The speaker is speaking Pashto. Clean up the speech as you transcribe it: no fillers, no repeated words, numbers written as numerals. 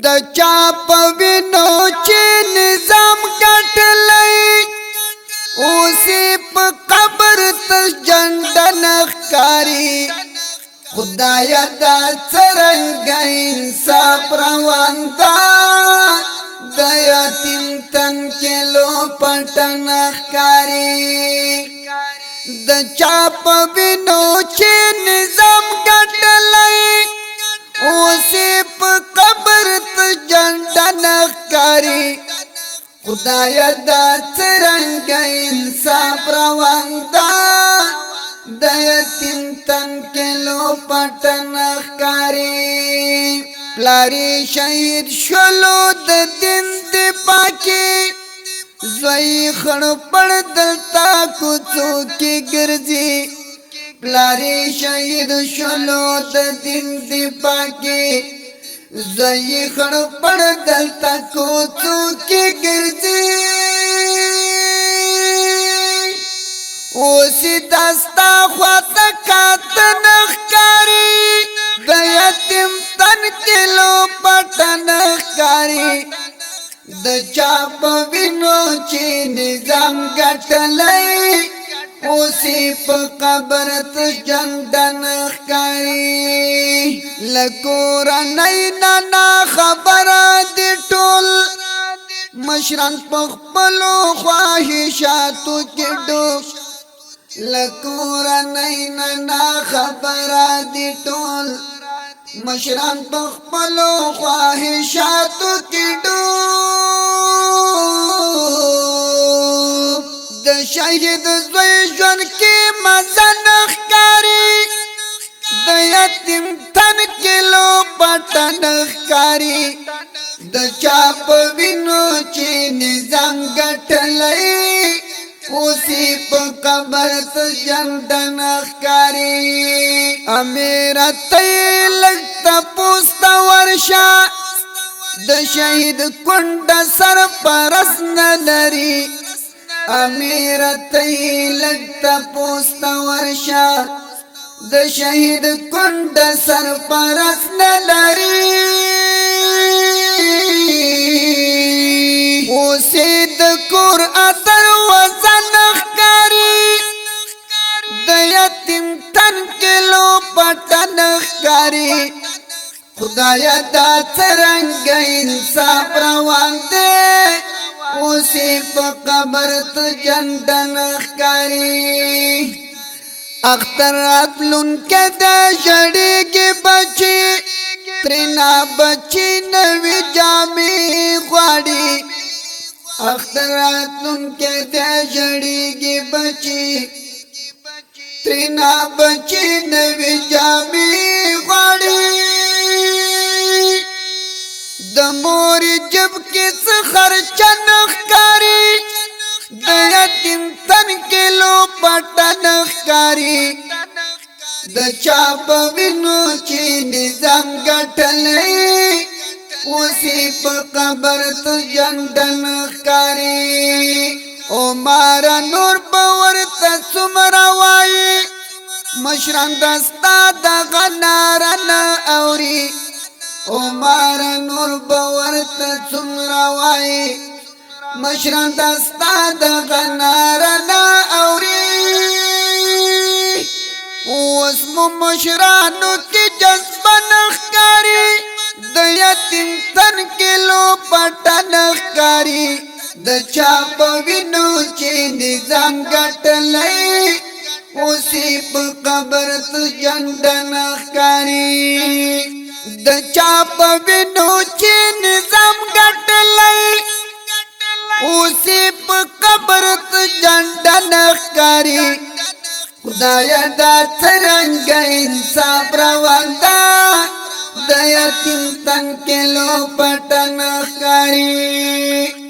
د چا په وینو چې نظام ګټلی اوسې په قبر ته جنډه نه ښکاري خدایه دا څرنګه انصاف روان ده د یتیم تن کې لوپټه نه ښکاري د چا په وینو چې نظام ګټلی اوسې په قبر ته جنډه نه ښکاري خدایه دا څرنګه انصاف روان ده د یتیم تن کې لوپټه نه ښکاري پلاری شهید شولو د دین دفاع کې زوی خړ پړ دلتا کوڅو کې ګرځي پلاری شهید شولو د دین دفاع کې زوی خړ پړ دلتا کوڅو کې ګرځي اوسی دستا خواته کاته نخکاری د یتیم تن کې لوپټه نه ښکاري د چا په وینو چې نظام ګټلی اوسې په قبر ته جنډه نه ښکاري له کورنۍ نه ناخبره دي ټول مشران په خپلو خواهشاتو کې ډوب له کورنۍ نه ناخبره دي ټول مشران په خپلو خواهشاتو کې ډوب د شهید زوی ژوند کې مزه نه ښکاري د یتیم تن کې لوپټه نه ښکاري د چا په وینو چې نظام ګټلی اوسې په قبر ته جنډه نه ښکاري امیره ته یې لږ تپوس ته ورشه د شهید کونډه سرپرست نه لري امیره ته یې لږ تپوس ته ورشه د شهید کونډه سرپرست نه لري اوسې د کور اثر وزن ښکاري د یتیم تن کې لوپټه نه ښکاري خدایه دا څرنګه انصاف روان دی اوسې په قبر ته جنډه نه ښکاري اختر راتلونکې د ژړېږي بچي ترېنه بچي نوې جامې غواړي اختر راتلونکې د ژړېږي بچي ترېنه بچي نوې جامې غواړي د مور جب کې څه خرچه نه ښکاري د یتیم تن کې لوپټه نه ښکاري د چا په وینو چې نظام ګټلی اوسې په قبر ته جنډه نه ښکاري عمره نور به ورته څومره وایي مشران دستا دغه ناره نه اوري عمره نور به ورته څومره وایي مشران دستا دغه ناره نه اوري اوس مو مشرانو کې جذبه نه ښکاري د یتیم تن کې لوپټه نه ښکاري د چا په وینو چې نظام ګټلی اوسې په قبر ته جنډه نه ښکاري د چا په وینو چې نظام ګټلی اوسې په قبر ته جنډه نه ښکاري خدایه دا څرنګه انصاف روان ده د یتیم تن کې لوپټه نه ښکاري